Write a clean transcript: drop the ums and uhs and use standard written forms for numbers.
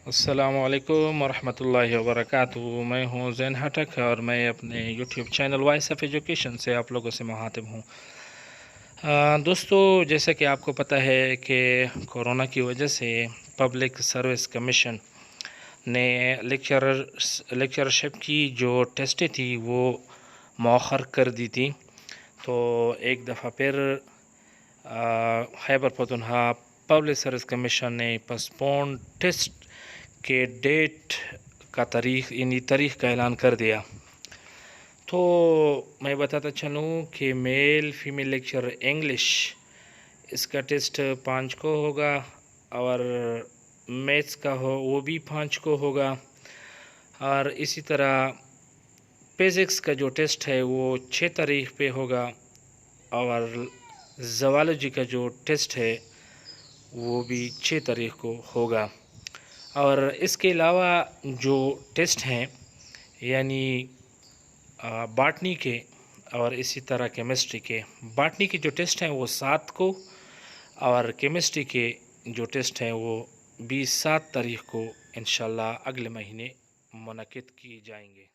السلام علیکم ورحمۃ اللہ وبرکاتہ۔ میں ہوں زین ہٹک اور میں اپنے YouTube channel voice of education سے آپ لوگوں سے مخاطب ہوں۔ دوستو، جیسا کہ آپ کو پتہ ہے کہ کورونا کی وجہ سے پبلک سروس کمیشن نے لیکچرشپ کی جو ٹیسٹیں تھی وہ مؤخر کر دی تھی، تو ایک دفعہ پھر Khyber Pakhtunkhwa public service commission نے پسپون ٹیسٹ کے ڈیٹ کا تاریخ کا اعلان کر دیا۔ تو میں بتاتا چلوں کہ میل فیمیل لیکچر انگلش اس کا ٹیسٹ 5 کو ہوگا، اور میتھس کا وہ بھی 5 کو ہوگا، اور اسی طرح فزکس کا جو ٹیسٹ ہے وہ 6 تاریخ پہ ہوگا، اور زوالوجی کا جو ٹیسٹ ہے وہ بھی 6 تاریخ کو ہوگا۔ اور اس کے علاوہ جو ٹیسٹ ہیں یعنی باٹنی کے اور اسی طرح کیمسٹری کے، باٹنی کے جو ٹیسٹ ہیں وہ 7 کو، اور کیمسٹری کے جو ٹیسٹ ہیں وہ بھی 7 تاریخ کو انشاءاللہ اگلے مہینے منعقد کی جائیں گے۔